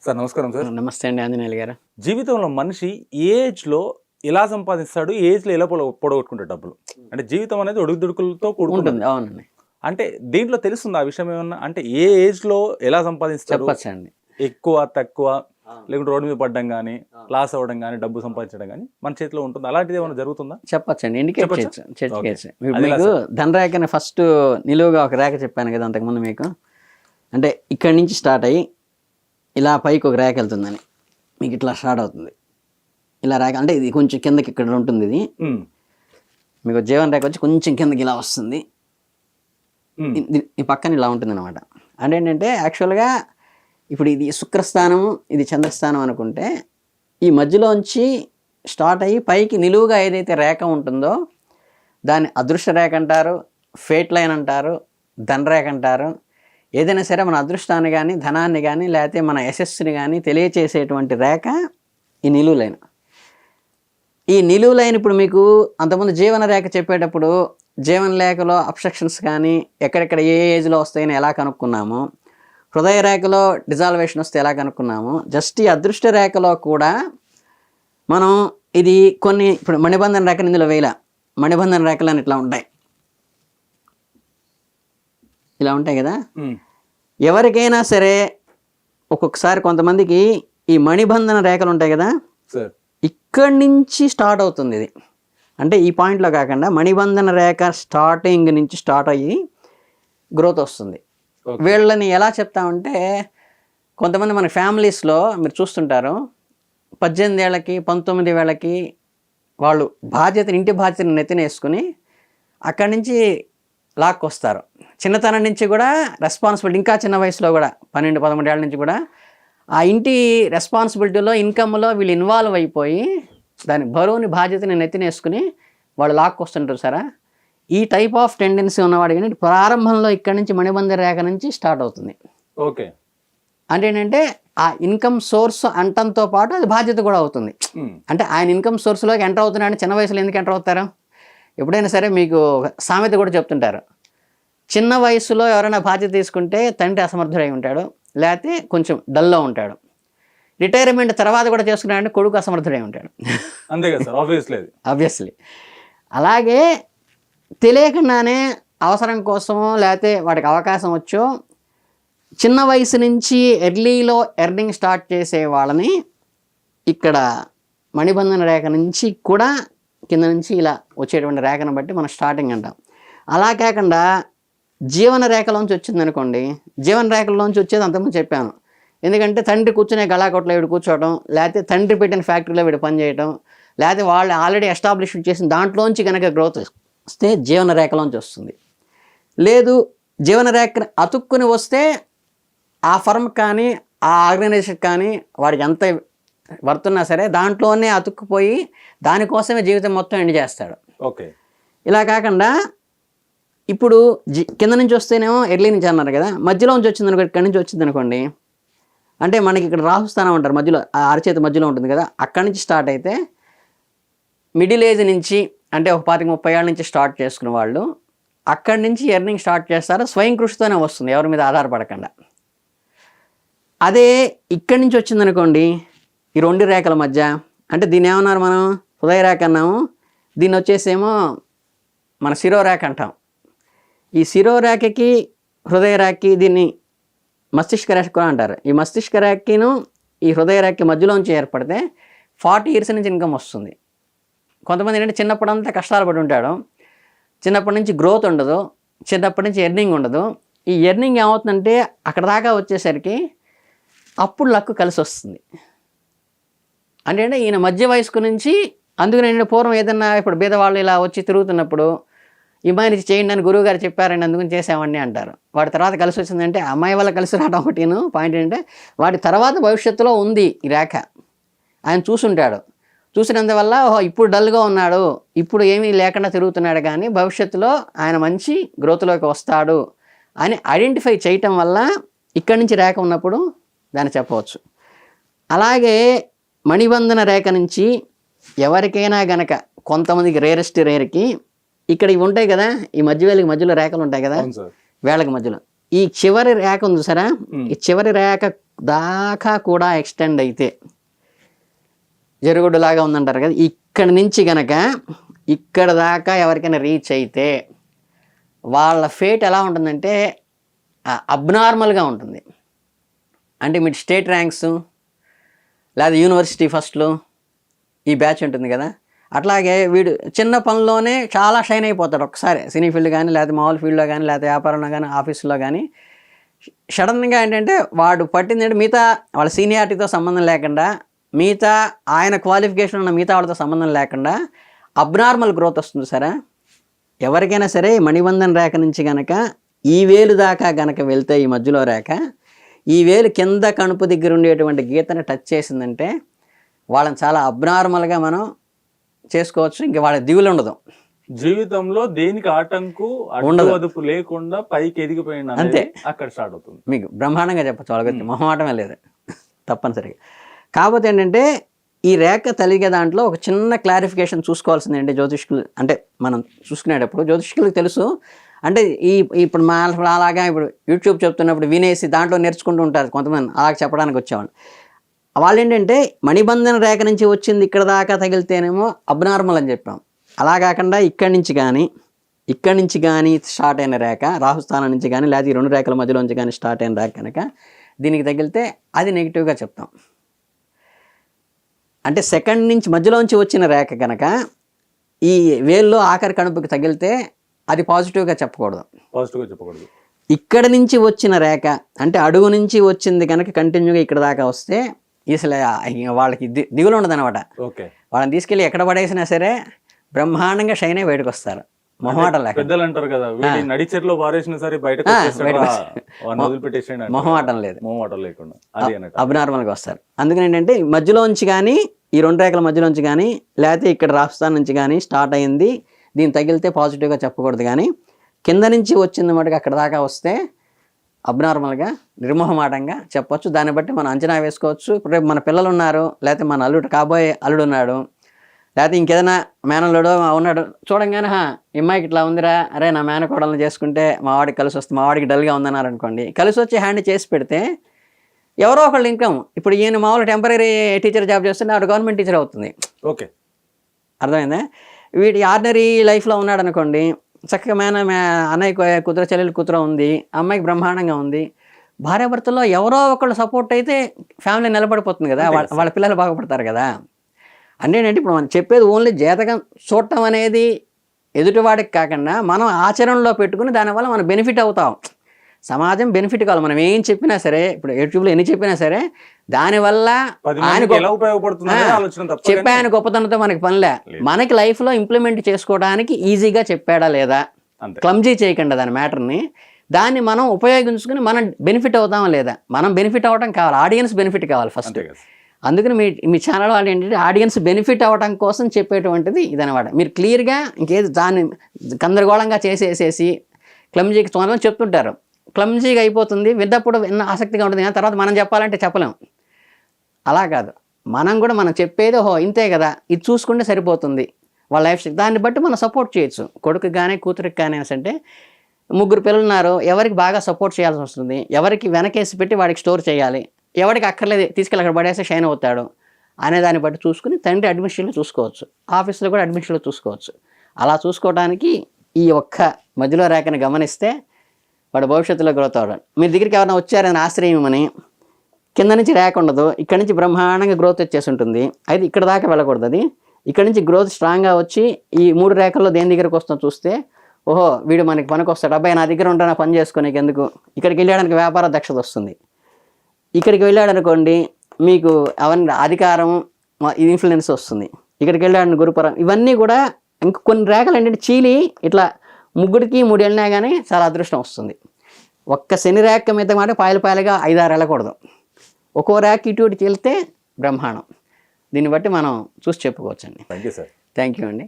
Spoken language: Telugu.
సార్ నమస్కారం సార్. నమస్తే అండి ఆంజనేయులు గారు. జీవితంలో మనిషి ఏజ్లో ఎలా సంపాదిస్తాడు, ఏజ్లో ఎలా పొడగొట్టుకుంటాడు డబ్బులు? అంటే జీవితం అనేది ఒడుకుదుడుకులతో కూడుకుంటుంది. అవునండి. అంటే దీంట్లో తెలుస్తుంది ఆ విషయం ఏమన్నా? అంటే ఏ ఏజ్లో ఎలా సంపాదిస్తాడు? చెప్పచ్చండి. ఎక్కువ తక్కువ, లేకుంటే రోడ్డు మీద పడడం కానీ, క్లాస్ అవ్వడం కానీ, డబ్బు సంపాదించడం కానీ మన చేతిలో ఉంటుంది. అలాంటిది ఏమైనా జరుగుతుందా? చెప్పచ్చండి. ఇండికేట్ చేయొచ్చు. మీకు ధనరేఖని ఫస్ట్ నిలువుగా ఒక రేఖ చెప్పాను కదా అంతకుముందు మీకు. అంటే ఇక్కడి నుంచి స్టార్ట్ అయ్యి ఇలా పైకి ఒక రేఖ వెళ్తుందని మీకు ఇట్లా స్టార్ట్ అవుతుంది. ఇలా రేఖ అంటే ఇది కొంచెం కిందకి ఇక్కడ ఉంటుంది. ఇది మీకు జీవన రేఖ వచ్చి కొంచెం కిందకి ఇలా వస్తుంది. ఈ పక్కన ఇలా ఉంటుంది అనమాట. అంటే ఏంటంటే యాక్చువల్గా ఇప్పుడు ఇది శుక్రస్థానము, ఇది చంద్రస్థానం అనుకుంటే ఈ మధ్యలోంచి స్టార్ట్ అయ్యి పైకి నిలువుగా ఏదైతే రేఖ ఉంటుందో దాన్ని అదృష్ట రేఖ అంటారు, ఫేట్ లైన్ అంటారు, ధనరేఖ అంటారు. ఏదైనా సరే మన అదృష్టాన్ని కానీ, ధనాన్ని కానీ, లేకపోతే మన యశస్సుని కానీ తెలియచేసేటువంటి రేఖ ఈ నిలువు లైన్. ఈ నిలువు లైన్ ఇప్పుడు మీకు అంతకుముందు జీవన రేఖ చెప్పేటప్పుడు జీవన రేఖలో అబ్స్ట్రక్షన్స్ కానీ ఎక్కడెక్కడ ఏ ఏజ్లో వస్తాయని ఎలా కనుక్కున్నాము, హృదయ రేఖలో డిజాల్వేషన్ వస్తే ఎలా కనుక్కున్నాము, జస్ట్ ఈ అదృష్ట రేఖలో కూడా మనం ఇది కొన్ని ఇప్పుడు మణిబంధన రేఖ ఇందులో వేల మణిబంధన రేఖలు అని ఇట్లా ఉంటాయి, ఇలా ఉంటాయి కదా. ఎవరికైనా సరే ఒక్కొక్కసారి కొంతమందికి ఈ మణిబంధన రేఖలు ఉంటాయి కదా, ఇక్కడి నుంచి స్టార్ట్ అవుతుంది ఇది. అంటే ఈ పాయింట్లో కాకుండా మణిబంధన రేఖ స్టార్టింగ్ నుంచి స్టార్ట్ అయ్యి గ్రోత్ వస్తుంది. వీళ్ళని ఎలా చెప్తామంటే కొంతమంది మన ఫ్యామిలీస్లో మీరు చూస్తుంటారు 18 ఏళ్ళకి 19 ఏళ్ళకి వాళ్ళు ఇంటి బాధ్యతని నెత్తినేసుకుని అక్కడి నుంచి లాక్కొస్తారు. చిన్నతనం నుంచి కూడా రెస్పాన్సిబిలిటీ, ఇంకా చిన్న వయసులో కూడా 12-13 ఏళ్ళ నుంచి కూడా ఆ ఇంటి రెస్పాన్సిబిలిటీలో, ఇన్కమ్లో వీళ్ళు ఇన్వాల్వ్ అయిపోయి దాని బరువుని బాధ్యతని నెత్తినేసుకుని వాళ్ళు లాక్కొస్తుంటారు సారా. ఈ టైప్ ఆఫ్ టెండెన్సీ ఉన్నవాడు కానీ ప్రారంభంలో ఇక్కడి నుంచి మణిబంధన రేఖ నుంచి స్టార్ట్ అవుతుంది. ఓకే. అంటే ఏంటంటే ఆ ఇన్కమ్ సోర్స్ అంటంతో పాటు అది బాధ్యత కూడా అవుతుంది. అంటే ఆయన ఇన్కమ్ సోర్స్లోకి ఎంటర్ అవుతున్నాడు. చిన్న వయసులో ఎందుకు ఎంటర్ అవుతారు? ఎప్పుడైనా సరే మీకు సామెత కూడా చెప్తుంటారు, చిన్న వయసులో ఎవరైనా బాధ్యత తీసుకుంటే తండ్రి అసమర్థుడై ఉంటాడు, లేకపోతే కొంచెం డల్లో ఉంటాడు. రిటైర్మెంట్ తర్వాత కూడా చేసుకున్నాడంటే కొడుకు అసమర్థుడై ఉంటాడు. అంతే కదా సార్, ఆబ్వియస్లీ. అలాగే తెలియకుండానే అవసరం కోసమో లేకపోతే వాడికి అవకాశం వచ్చో చిన్న వయసు నుంచి ఎర్లీలో ఎర్నింగ్ స్టార్ట్ చేసే వాళ్ళని ఇక్కడ మణిబంధన రేఖ నుంచి కూడా కింద నుంచి ఇలా వచ్చేటువంటి రేఖను బట్టి మనం స్టార్టింగ్ అంటాం. అలా కాకుండా జీవన రేఖలోంచి వచ్చిందనుకోండి, జీవన రేఖలోంచి వచ్చేది అంతకుముందు చెప్పాను. ఎందుకంటే తండ్రి కూర్చునే గళాకొట్లో వీడు కూర్చోవడం, లేకపోతే తండ్రి పెట్టిన ఫ్యాక్టరీలో వీడు పనిచేయడం, లేకపోతే వాళ్ళు ఆల్రెడీ ఎస్టాబ్లిష్మెంట్ చేసిన దాంట్లోంచి కనుక గ్రోత్ వస్తే జీవన రేఖలోంచి వస్తుంది. లేదు జీవన రేఖ అతుక్కుని వస్తే ఆ ఫర్మ్ కానీ ఆ ఆర్గనైజేషన్ కానీ వాడికి ఎంత వర్తున్నా సరే దాంట్లోనే అతుక్కుపోయి దానికోసమే జీవితం మొత్తం ఎండ్ చేస్తాడు. ఓకే. ఇలా కాకుండా ఇప్పుడు కింద నుంచి వస్తేనేమో ఎర్లీ నుంచి అన్నారు కదా, మధ్యలో నుంచి వచ్చింది అనుకోండి, ఇక్కడి నుంచి వచ్చింది అనుకోండి, అంటే మనకి ఇక్కడ రాహుస్థానం అంటారు మధ్యలో, ఆ అరచేతి మధ్యలో ఉంటుంది కదా, అక్కడి నుంచి స్టార్ట్ అయితే మిడిల్ ఏజ్ నుంచి అంటే ఒక 25-30 ఏళ్ళ నుంచి స్టార్ట్ చేసుకున్న వాళ్ళు అక్కడి నుంచి ఎర్నింగ్ స్టార్ట్ చేస్తారు. స్వయం కృషితోనే వస్తుంది, ఎవరి మీద ఆధారపడకుండా. అదే ఇక్కడి నుంచి వచ్చిందనుకోండి, ఈ 2 రేఖల మధ్య, అంటే దీన్ని ఏమన్నారు మనం హృదయ రేఖ అన్నాము, దీన్ని వచ్చేసేమో మన శిరోరేఖ అంటాం. ఈ శిరోరేఖకి హృదయ రేఖకి దీన్ని మస్తిష్క రేఖ కూడా అంటారు. ఈ మస్తిష్క రేఖను ఈ హృదయ రేఖకి మధ్యలోంచి ఏర్పడితే 40 years నుంచి ఇన్కమ్ వస్తుంది. కొంతమంది ఏంటంటే చిన్నప్పుడంతా కష్టాలు పడి ఉంటాడు, చిన్నప్పటి నుంచి గ్రోత్ ఉండదు, చిన్నప్పటి నుంచి ఎర్నింగ్ ఉండదు. ఈ ఎర్నింగ్ ఏమవుతుందంటే అక్కడ దాకా వచ్చేసరికి అప్పుడు లక్కు కలిసి వస్తుంది. అంటే ఈయన మధ్య వయస్కు నుంచి, అందుకని నేను పూర్వం ఏదన్నా ఇప్పుడు బీదవాళ్ళు ఇలా వచ్చి తిరుగుతున్నప్పుడు ఇమ్మాయిని చేయండి అని గురువు గారు చెప్పారండి అందుకని చేసామండి అంటారు. వాడి తర్వాత కలిసి వచ్చిందంటే అమ్మాయి వల్ల కలిసి రావడం ఒకటిను పాయింట్ ఏంటంటే వాడి తర్వాత భవిష్యత్తులో ఉంది ఈ రేఖ. ఆయన చూసుంటాడు, చూసినందువల్ల ఇప్పుడు డల్గా ఉన్నాడు, ఇప్పుడు ఏమీ లేకుండా తిరుగుతున్నాడు, కానీ భవిష్యత్తులో ఆయన మంచి గ్రోత్లోకి వస్తాడు అని ఐడెంటిఫై చేయటం వల్ల ఇక్కడి నుంచి రేఖ ఉన్నప్పుడు దాన్ని చెప్పవచ్చు. అలాగే మణిబంధన రేఖ నుంచి ఎవరికైనా గనక కొంతమందికి రేర్కి ఇక్కడ ఇవి ఉంటాయి కదా, ఈ మధ్యవేళకి మధ్యలో రేఖలు ఉంటాయి కదా, వేళకి మధ్యలో ఈ చివరి రేఖ ఉంది సరే, ఈ చివరి రేఖ దాకా కూడా ఎక్స్టెండ్ అయితే జరుగుడులాగా ఉందంటారు కదా, ఇక్కడి నుంచి గనక ఇక్కడ దాకా ఎవరికైనా రీచ్ అయితే వాళ్ళ ఫేట్ ఎలా ఉంటుందంటే అబ్నార్మల్గా ఉంటుంది. అంటే మీరు స్టేట్ ర్యాంక్స్ లేదా యూనివర్సిటీ ఫస్ట్లు ఈ బ్యాచ్ ఉంటుంది కదా, అట్లాగే వీడు చిన్న పనిలోనే చాలా షైన్ అయిపోతాడు ఒకసారి. సినీ ఫీల్డ్ కానీ లేకపోతే మామూలు ఫీల్డ్లో కానీ లేకపోతే వ్యాపారంలో కానీ ఆఫీసులో కానీ సడన్గా ఏంటంటే వాడు పట్టిందంటే మిగతా వాళ్ళ సీనియారిటీతో సంబంధం లేకుండా, మిగతా ఆయన క్వాలిఫికేషన్ ఉన్న మిగతా వాళ్ళతో సంబంధం లేకుండా అబ్నార్మల్ గ్రోత్ వస్తుంది సరే. ఎవరికైనా సరే మణిబంధన్ రేఖ నుంచి కనుక ఈ వేలు దాకా కనుక వెళ్తే, ఈ మధ్యలో రేఖ ఈ వేలు కింద కణుపు దగ్గర ఉండేటువంటి గీతని టచ్ చేసిందంటే వాళ్ళని చాలా అబ్నార్మల్గా మనం చేసుకోవచ్చు. ఇంక వాళ్ళ దిగులు ఉండదు, జీవితంలో దేనికి ఆటంకు అడ్డు లేకుండా పైకి ఎదిగిపోయిన అంతే, అక్కడ స్టార్ట్ అవుతుంది. మీకు బ్రహ్మాండంగా చెప్పచ్చు, వాళ్ళ గురించి మొహమాటమే లేదు తప్పనిసరిగా. కాకపోతే ఏంటంటే ఈ రేఖ తలిగే దాంట్లో ఒక చిన్న క్లారిఫికేషన్ చూసుకోవాల్సింది ఏంటి జ్యోతిష్కులు, అంటే మనం చూసుకునేటప్పుడు జ్యోతిష్కులకు తెలుసు. అంటే ఇప్పుడు మా అలాగా ఇప్పుడు యూట్యూబ్ చెప్తున్నప్పుడు వినేసి దాంట్లో నేర్చుకుంటూ ఉంటారు కొంతమంది, అలా చెప్పడానికి వచ్చేవాళ్ళు. వాళ్ళు ఏంటంటే మణిబంధన రేఖ నుంచి వచ్చింది ఇక్కడ దాకా తగిలితేనేమో అబ్నార్మల్ అని చెప్పాం. అలా కాకుండా ఇక్కడి నుంచి కానీ స్టార్ట్ అయిన రేఖ, రాహుస్థానం నుంచి కానీ లేదా ఈ 2 రేఖల మధ్యలోంచి కానీ స్టార్ట్ అయిన రేఖ కనుక దీనికి తగిలితే అది నెగిటివ్గా చెప్తాం. అంటే సెకండ్ నుంచి మధ్యలోంచి వచ్చిన రేఖ కనుక ఈ వేల్లో ఆఖరి కణుపుకి తగిలితే అది పాజిటివ్గా చెప్పకూడదు. ఇక్కడ నుంచి వచ్చిన రేఖ అంటే అడుగు నుంచి వచ్చింది కనుక కంటిన్యూగా ఇక్కడ దాకా వస్తే అసలు వాళ్ళకి దిగులు ఉండదు అనమాట. వాళ్ళని తీసుకెళ్ళి ఎక్కడ పడేసినా సరే బ్రహ్మాండంగా షైన్ అయి బయటకు వస్తారు. మొహమాటం లేక పెద్దలు అంటారు కదా, నడిచెట్లో పారేసినా సరే బయటకు మొహమాటం లేదు, మొహమాటం లేకుండా అబ్నార్మల్గా వస్తారు. అందుకని ఏంటంటే మధ్యలోంచి కానీ ఈ 2 రేఖల మధ్యలోంచి కానీ లేకపోతే ఇక్కడ రాజస్థాన్ నుంచి కానీ స్టార్ట్ అయ్యింది దీన్ని తగిలితే పాజిటివ్గా చెప్పకూడదు. కానీ కింద నుంచి వచ్చింది మటుకు అక్కడ దాకా వస్తే అబ్నార్మల్గా నిర్మోహమాటంగా చెప్పొచ్చు. దాన్ని బట్టి మనం అంచనా వేసుకోవచ్చు. ఇప్పుడు రేపు మన పిల్లలు ఉన్నారు, లేకపోతే మన కాబోయే అల్లుడు ఉన్నాడు, లేకపోతే ఇంకేదైనా మేనల్లుడు ఉన్నాడు, చూడంగానే ఈ అమ్మాయికి ఇట్లా ఉందిరా, అరే నా మేనకోడలను చేసుకుంటే మా వాడికి కలిసి వస్తుంది, మా వాడికి డల్గా ఉందన్నారు అనుకోండి, కలిసి వచ్చి హ్యాండ్ చేసి పెడితే ఎవరో ఒకళ్ళు ఇన్కమ్. ఇప్పుడు ఈయన మామూలు టెంపరీ టీచర్ జాబ్ చేస్తుంటే ఆవిడ గవర్నమెంట్ టీచర్ అవుతుంది. ఓకే, అర్థమైందా? వీటి ఆర్డినరీ లైఫ్లో ఉన్నాడు అనుకోండి, చక్కగా అన్నయ్య కూతురు చెల్లెలు కూతురు ఉంది, అమ్మాయికి బ్రహ్మాండంగా ఉంది. భార్యాభర్తల్లో ఎవరో ఒకళ్ళు సపోర్ట్ అయితే ఫ్యామిలీ నిలబడిపోతుంది కదా, వాళ్ళ పిల్లలు బాగుపడతారు కదా. అంటే ఏంటంటే ఇప్పుడు మనం చెప్పేది ఓన్లీ జాతకం చూడటం అనేది ఎదుటివాడికి కాకుండా మనం ఆచరణలో పెట్టుకుని దానివల్ల మనం బెనిఫిట్ అవుతాం. సమాజం బెనిఫిట్ కావాలి. మనం ఏం చెప్పినా సరే, ఇప్పుడు యూట్యూబ్లో ఎన్ని చెప్పినా సరే దానివల్ల చెప్పే ఆయన గొప్పతనంతో మనకి పనిలే, మనకి లైఫ్లో ఇంప్లిమెంట్ చేసుకోవడానికి ఈజీగా చెప్పాడా లేదా, క్లమ్జీ చేయకుండా దాని మ్యాటర్ని, దాన్ని మనం ఉపయోగించుకుని మనం బెనిఫిట్ అవుతామా లేదా. మనం బెనిఫిట్ అవ్వడం కావాలి, ఆడియన్స్ బెనిఫిట్ కావాలి ఫస్ట్. అందుకని మీ ఛానల్ వాళ్ళు ఏంటంటే ఆడియన్స్ బెనిఫిట్ అవ్వడం కోసం చెప్పేటువంటిది ఇదనమాట. మీరు క్లియర్గా ఇంకేది దాన్ని గందరగోళంగా చేసేసేసి క్లమ్జీకి కొంతమంది చెప్తుంటారు, క్లమ్జీగా అయిపోతుంది, విన్నప్పుడు విన్న ఆసక్తిగా ఉంటుంది, కానీ తర్వాత మనం చెప్పాలంటే చెప్పలేం. అలా కాదు, మనం చెప్పేది ఇంతే కదా, ఇది చూసుకుంటే సరిపోతుంది వాళ్ళ లైఫ్ స్టైల్, దాన్ని బట్టి మనం సపోర్ట్ చేయొచ్చు. కొడుకుకి కానీ కూతురికి కానీ అంటే 3 పిల్లలు ఉన్నారు, ఎవరికి బాగా సపోర్ట్ చేయాల్సి వస్తుంది, ఎవరికి వెనకేసి పెట్టి వాడికి స్టోర్ చేయాలి, ఎవరికి అక్కర్లేదు తీసుకెళ్ళి అక్కడ పడేస్తే షైన్ అవుతాడు అనే దాన్ని బట్టి చూసుకుని తండ్రి అడ్మిషన్లు చూసుకోవచ్చు, ఆఫీస్లో కూడా అడ్మిషన్లు చూసుకోవచ్చు. అలా చూసుకోవడానికి ఈ ఒక్క మధ్యలో రేఖని గమనిస్తే వాడు భవిష్యత్తులో గ్రోత్ అవ్వడం. మీ దగ్గరికి ఎవరైనా వచ్చారని ఆశ్రయమని కింద నుంచి రేఖ ఉండదు, ఇక్కడ నుంచి బ్రహ్మాండంగా గ్రోత్ వచ్చేసి ఉంటుంది. అయితే ఇక్కడ దాకా వెళ్ళకూడదు, అది ఇక్కడ నుంచి గ్రోత్ స్ట్రాంగ్గా వచ్చి ఈ 3 రేఖల్లో దేని దగ్గరకు వస్తుందో చూస్తే ఓహో వీడు మనకి పనికి వస్తాడు, అబ్బాయి నా దగ్గర ఉంటాను పని చేసుకోనికి ఎందుకు, ఇక్కడికి వెళ్ళడానికి వ్యాపార దక్షత వస్తుంది. ఇక్కడికి వెళ్ళాడు అనుకోండి మీకు అవన్నీ అధికారం ఇన్ఫ్లుయెన్స్ వస్తుంది. ఇక్కడికి వెళ్ళాడు గురుపరం, ఇవన్నీ కూడా ఇంక కొన్ని రేఖలు ఏంటంటే చీలి ఇట్లా 3కి 3 వెళ్ళినా కానీ చాలా అదృష్టం వస్తుంది. ఒక్క శని రేఖ మీద మాట పాయలుగా 5-6 వెళ్ళకూడదు, ఒక్కో రేఖ ఇటు వెళ్తే బ్రహ్మాండం. దీన్ని బట్టి మనం చూసి చెప్పుకోవచ్చండి. Thank you sir. Thank you అండి.